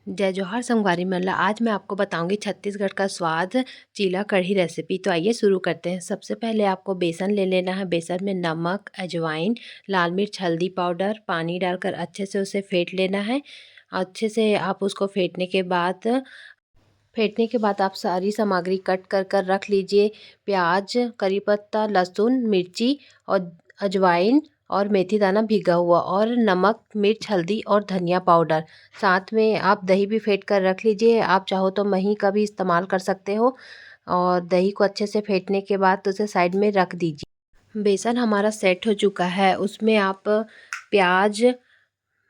जय जोहार संगवारी मल्ला। आज मैं आपको बताऊंगी छत्तीसगढ़ का स्वाद चीला कढ़ी रेसिपी। तो आइए शुरू करते हैं। सबसे पहले आपको बेसन ले लेना है। बेसन में नमक, अजवाइन, लाल मिर्च, हल्दी पाउडर, पानी डालकर अच्छे से उसे फेंट लेना है। अच्छे से आप उसको फेंटने के बाद आप सारी सामग्री कट कर कर रख लीजिए। प्याज, करी पत्ता, लहसुन, मिर्ची और अजवाइन और मेथी दाना भीगा हुआ और नमक, मिर्च, हल्दी और धनिया पाउडर। साथ में आप दही भी फेंट कर रख लीजिए। आप चाहो तो मही का भी इस्तेमाल कर सकते हो। और दही को अच्छे से फेंटने के बाद उसे साइड में रख दीजिए। बेसन हमारा सेट हो चुका है। उसमें आप प्याज,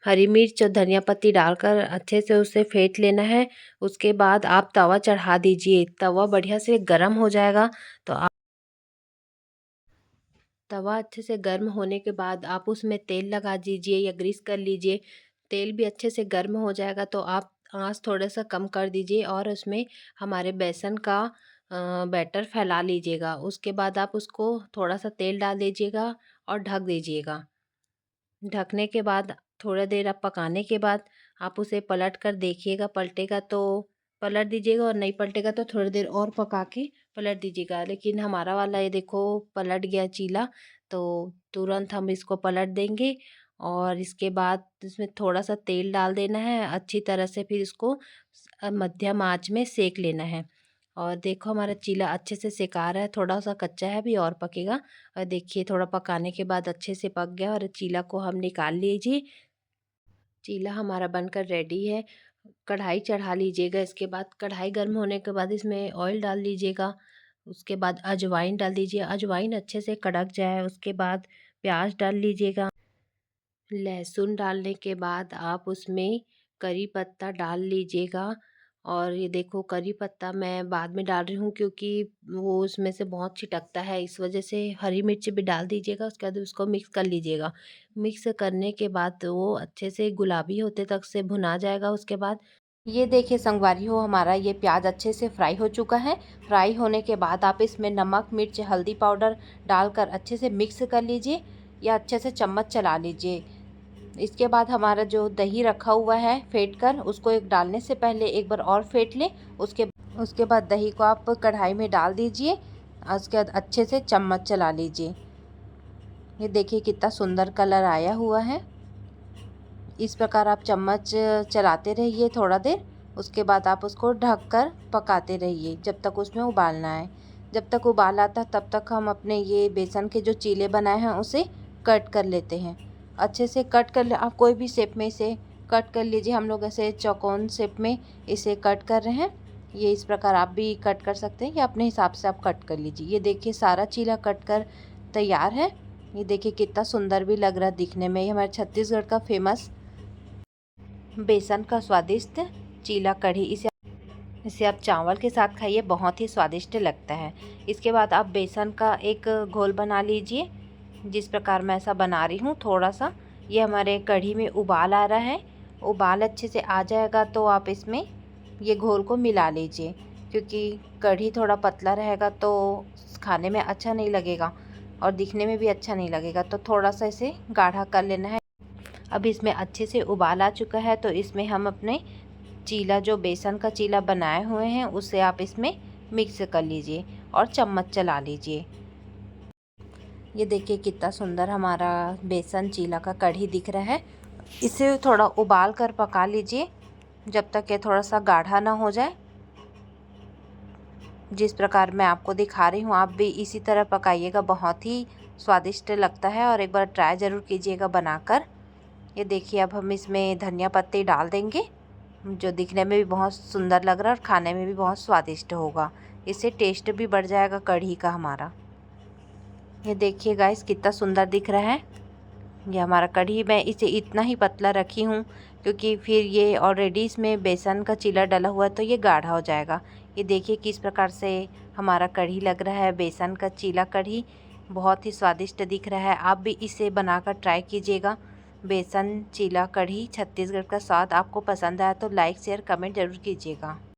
हरी मिर्च और धनिया पत्ती डालकर अच्छे से उसे फेंट लेना है। उसके बाद आप तवा चढ़ा दीजिए। तवा बढ़िया से गर्म हो जाएगा तो तवा अच्छे से गर्म होने के बाद आप उसमें तेल लगा दीजिए या ग्रीस कर लीजिए। तेल भी अच्छे से गर्म हो जाएगा तो आप आंच थोड़ा सा कम कर दीजिए और उसमें हमारे बेसन का बैटर फैला लीजिएगा। उसके बाद आप उसको थोड़ा सा तेल डाल दीजिएगा और ढक दीजिएगा। ढकने के बाद थोड़ा देर आप पकाने के बाद आप उसे पलट कर देखिएगा। पलटेगा तो पलट दीजिएगा और नहीं पलटेगा तो थोड़ी देर और पका के पलट दीजिएगा। लेकिन हमारा वाला ये देखो पलट गया चीला, तो तुरंत हम इसको पलट देंगे और इसके बाद इसमें थोड़ा सा तेल डाल देना है अच्छी तरह से। फिर इसको मध्यम आंच में सेक लेना है। और देखो हमारा चीला अच्छे से सेका रहा है। थोड़ा सा कच्चा है, अभी और पकेगा। और देखिए थोड़ा पकाने के बाद अच्छे से पक गया और चीला को हम निकाल लीजिए। चीला हमारा बनकर रेडी है। कढ़ाई चढ़ा लीजिएगा। इसके बाद कढ़ाई गर्म होने के बाद इसमें ऑयल डाल लीजिएगा। उसके बाद अजवाइन डाल दीजिए। अजवाइन अच्छे से कड़क जाए उसके बाद प्याज डाल लीजिएगा। लहसुन डालने के बाद आप उसमें करी पत्ता डाल लीजिएगा। और ये देखो करी पत्ता मैं बाद में डाल रही हूँ क्योंकि वो उसमें से बहुत छिटकता है, इस वजह से। हरी मिर्च भी डाल दीजिएगा। उसके बाद उसको मिक्स कर लीजिएगा। मिक्स करने के बाद वो अच्छे से गुलाबी होते तक से भुना जाएगा। उसके बाद ये देखिए संगवारी हो, हमारा ये प्याज अच्छे से फ्राई हो चुका है। फ्राई होने के बाद आप इसमें नमक, मिर्च, हल्दी पाउडर डालकर अच्छे से मिक्स कर लीजिए या अच्छे से चम्मच चला लीजिए। इसके बाद हमारा जो दही रखा हुआ है फेंट कर, उसको एक डालने से पहले एक बार और फेंट लें। उसके उसके बाद दही को आप कढ़ाई में डाल दीजिए और उसके बाद अच्छे से चम्मच चला लीजिए। ये देखिए कितना सुंदर कलर आया हुआ है। इस प्रकार आप चम्मच चलाते रहिए थोड़ा देर। उसके बाद आप उसको ढक कर पकाते रहिए जब तक उसमें उबाल ना आए। जब तक उबाल आता तब तक हम अपने ये बेसन के जो चीले बनाए हैं उसे कट कर लेते हैं। अच्छे से कट कर ले, आप कोई भी शेप में इसे कट कर लीजिए। हम लोग ऐसे चौकोन शेप में इसे कट कर रहे हैं। ये इस प्रकार आप भी कट कर सकते हैं या अपने हिसाब से आप कट कर लीजिए। ये देखिए सारा चीला कट कर तैयार है। ये देखिए कितना सुंदर भी लग रहा है दिखने में। ये हमारे छत्तीसगढ़ का फेमस बेसन का स्वादिष्ट चीला कढ़ी। इसे आप चावल के साथ खाइए, बहुत ही स्वादिष्ट लगता है। इसके बाद आप बेसन का एक घोल बना लीजिए जिस प्रकार मैं ऐसा बना रही हूँ। थोड़ा सा ये हमारे कढ़ी में उबाल आ रहा है। उबाल अच्छे से आ जाएगा तो आप इसमें ये घोल को मिला लीजिए, क्योंकि कढ़ी थोड़ा पतला रहेगा तो खाने में अच्छा नहीं लगेगा और दिखने में भी अच्छा नहीं लगेगा। तो थोड़ा सा इसे गाढ़ा कर लेना है। अब इसमें अच्छे से उबाल आ चुका है तो इसमें हम अपने चीला, जो बेसन का चीला बनाए हुए हैं, उसे आप इसमें मिक्स कर लीजिए और चम्मच चला लीजिए। ये देखिए कितना सुंदर हमारा बेसन चीला का कढ़ी दिख रहा है। इसे थोड़ा उबाल कर पका लीजिए जब तक ये थोड़ा सा गाढ़ा ना हो जाए। जिस प्रकार मैं आपको दिखा रही हूँ आप भी इसी तरह पकाइएगा, बहुत ही स्वादिष्ट लगता है और एक बार ट्राई ज़रूर कीजिएगा बनाकर। ये देखिए अब हम इसमें धनिया पत्ती डाल देंगे जो दिखने में भी बहुत सुंदर लग रहा है और खाने में भी बहुत स्वादिष्ट होगा। इससे टेस्ट भी बढ़ जाएगा कढ़ी का हमारा। ये देखिए गाइस कितना सुंदर दिख रहा है ये हमारा कढ़ी। मैं इसे इतना ही पतला रखी हूँ क्योंकि फिर ये ऑलरेडी इसमें बेसन का चीला डला हुआ है तो ये गाढ़ा हो जाएगा। ये देखिए किस प्रकार से हमारा कढ़ी लग रहा है, बेसन का चीला कढ़ी बहुत ही स्वादिष्ट दिख रहा है। आप भी इसे बनाकर ट्राई कीजिएगा। बेसन चीला कढ़ी छत्तीसगढ़ का स्वाद आपको पसंद आया तो लाइक, शेयर, कमेंट ज़रूर कीजिएगा।